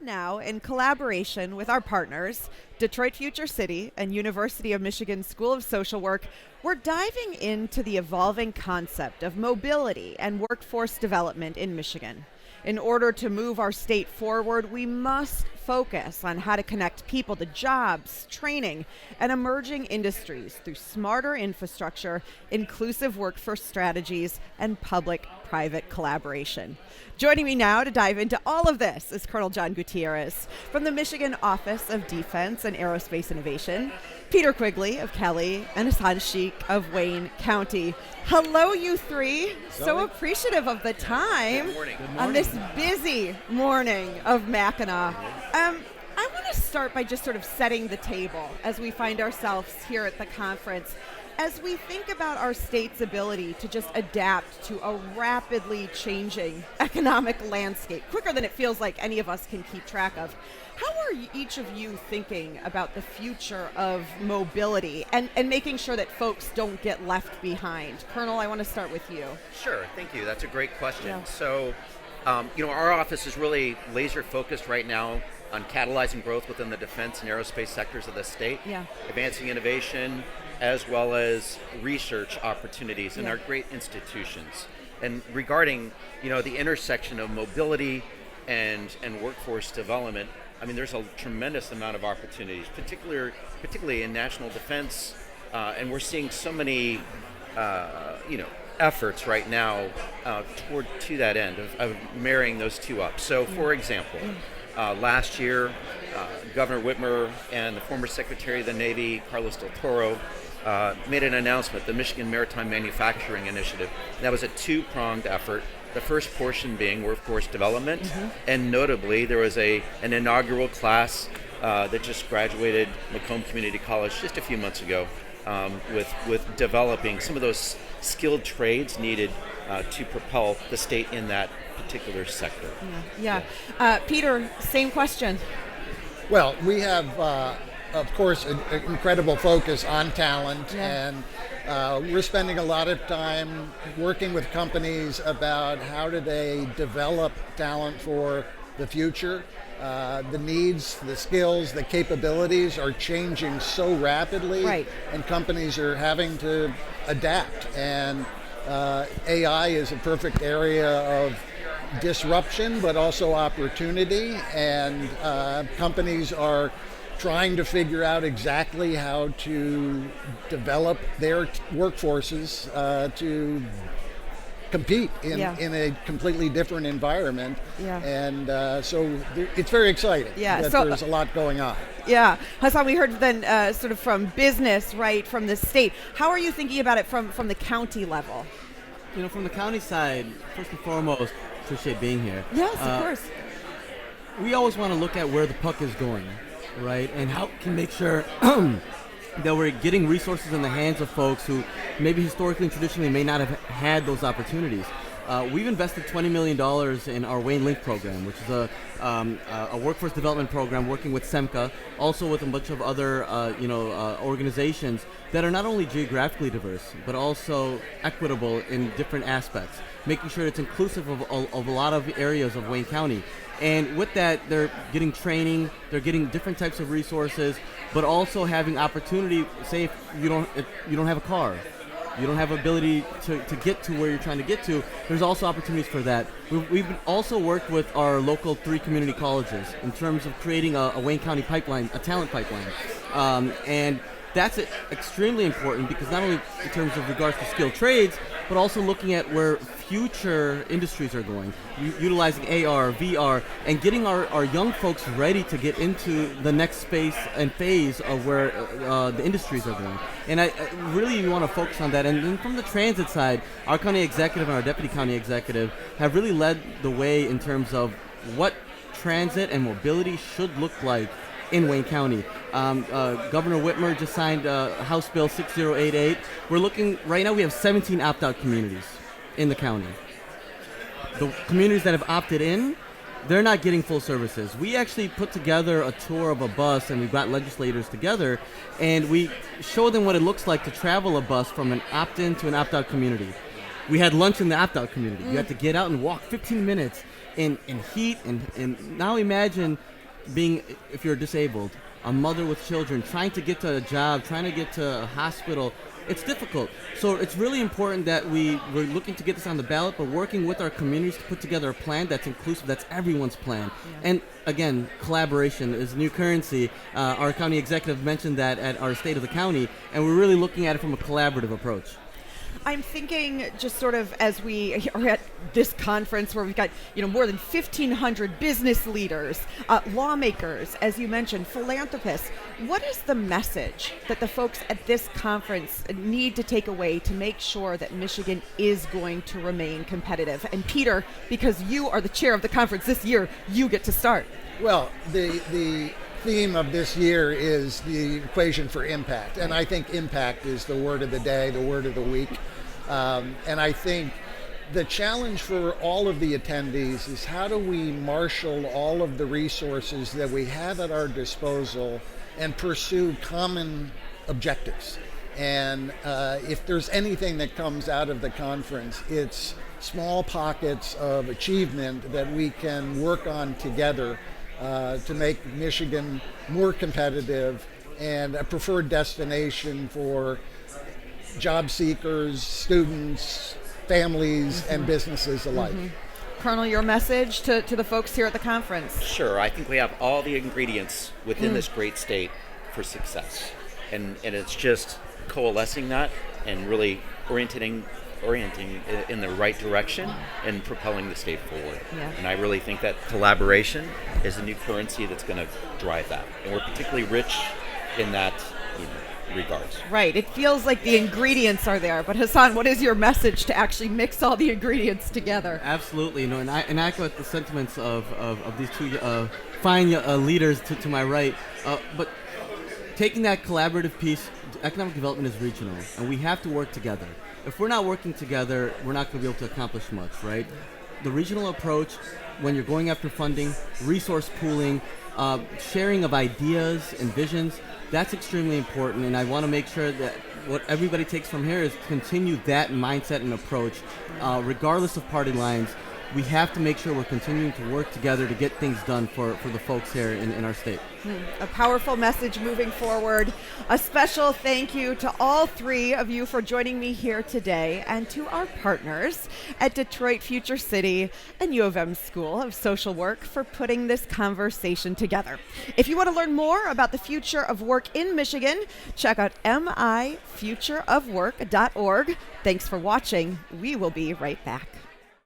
now, in collaboration with our partners, Detroit Future City and University of Michigan School of Social Work, we're diving into the evolving concept of mobility and workforce development in Michigan. In order to move our state forward, we must focus on how to connect people to jobs, training, and emerging industries through smarter infrastructure, inclusive workforce strategies, and public-private collaboration. Joining me now to dive into all of this is Colonel John Gutierrez from the Michigan Office of Defense and Aerospace Innovation, Peter Quigley of Kelly, and Hassan Sheikh of Wayne County. Hello, you three. So appreciative of the time on this busy morning of Mackinac. I want to start by just sort of setting the table as we find ourselves here at the conference. As we think about our state's ability to just adapt to a rapidly changing economic landscape, quicker than it feels like any of us can keep track of, how are each of you thinking about the future of mobility and making sure that folks don't get left behind? Colonel, I want to start with you. Sure, thank you. That's a great question. Yeah. So, our office is really laser focused right now on catalyzing growth within the defense and aerospace sectors of the state, advancing innovation, as well as research opportunities in our great institutions. And regarding, the intersection of mobility and workforce development, I mean, there's a tremendous amount of opportunities, particularly in national defense, and we're seeing so many, efforts right now to that end of marrying those two up. So, for example, last year, Governor Whitmer and the former Secretary of the Navy, Carlos Del Toro, made an announcement, the Michigan Maritime Manufacturing Initiative. That was a two-pronged effort. The first portion being workforce development, and notably there was an inaugural class that just graduated Macomb Community College just a few months ago with developing some of those skilled trades needed to propel the state in that particular sector. Peter, same question. Well, we have, of course, an incredible focus on talent, and we're spending a lot of time working with companies about how do they develop talent for the future. The needs, the skills, the capabilities are changing so rapidly, and companies are having to adapt. And AI is a perfect area of disruption, but also opportunity, and companies are trying to figure out exactly how to develop their workforces to compete in a completely different environment. And so it's very exciting that there's a lot going on. Hassan, we heard then sort of from business, right, from the state. How are you thinking about it from the county level? From the county side, first and foremost, appreciate being here. Yes, of course. We always want to look at where the puck is going, right, and how we can make sure that we're getting resources in the hands of folks who maybe historically and traditionally may not have had those opportunities. We've invested $20 million in our Wayne Link program, which is a workforce development program working with SEMCA, also with a bunch of other organizations that are not only geographically diverse, but also equitable in different aspects, making sure it's inclusive of a lot of areas of Wayne County. And with that, they're getting training, they're getting different types of resources, but also having opportunity. Say if you don't have a car, you don't have ability to get to where you're trying to get to, there's also opportunities for that. We've also worked with our local 3 community colleges in terms of creating a Wayne County pipeline, a talent pipeline. And that's extremely important because not only in terms of regards to skilled trades, but also looking at where future industries are going, utilizing AR, VR, and getting our young folks ready to get into the next space and phase of where the industries are going. And I really want to focus on that. And then from the transit side, our county executive and our deputy county executive have really led the way in terms of what transit and mobility should look like in Wayne County. Governor Whitmer just signed House Bill 6088. We're looking, right now we have 17 opt-out communities in the county. The communities that have opted in, they're not getting full services. We actually put together a tour of a bus, and we got legislators together, and we showed them what it looks like to travel a bus from an opt-in to an opt-out community. We had lunch in the opt-out community. You had to get out and walk 15 minutes in heat, and now imagine being, if you're disabled, a mother with children, trying to get to a job, trying to get to a hospital. It's difficult. So it's really important that we're looking to get this on the ballot, but working with our communities to put together a plan that's inclusive, that's everyone's plan. Yeah. And again, collaboration is new currency. Our county executive mentioned that at our State of the County, and we're really looking at it from a collaborative approach. I'm thinking just sort of as we are at this conference where we've got, more than 1,500 business leaders, lawmakers, as you mentioned, philanthropists. What is the message that the folks at this conference need to take away to make sure that Michigan is going to remain competitive? And Peter, because you are the chair of the conference this year, you get to start. Well, the theme of this year is the equation for impact, and I think impact is the word of the day, the word of the week. And I think the challenge for all of the attendees is how do we marshal all of the resources that we have at our disposal and pursue common objectives. And if there's anything that comes out of the conference, it's small pockets of achievement that we can work on together to make Michigan more competitive and a preferred destination for job seekers, students, families, and businesses alike. Colonel, your message to the folks here at the conference? Sure. I think we have all the ingredients within this great state for success. And it's just coalescing that and really orienting in the right direction and propelling the state forward. Yeah. And I really think that collaboration is a new currency that's going to drive that. And we're particularly rich in that regards. Right. It feels like the ingredients are there. But Hassan, what is your message to actually mix all the ingredients together? Absolutely. And I echo the sentiments of these two fine leaders to my right. But taking that collaborative piece, economic development is regional, and we have to work together. If we're not working together, we're not going to be able to accomplish much, right? The regional approach, when you're going after funding, resource pooling, sharing of ideas and visions, that's extremely important, and I want to make sure that what everybody takes from here is continue that mindset and approach, regardless of party lines. We have to make sure we're continuing to work together to get things done for the folks here in our state. A powerful message moving forward. A special thank you to all three of you for joining me here today, and to our partners at Detroit Future City and U of M School of Social Work for putting this conversation together. If you want to learn more about the future of work in Michigan, check out mifutureofwork.org. Thanks for watching. We will be right back.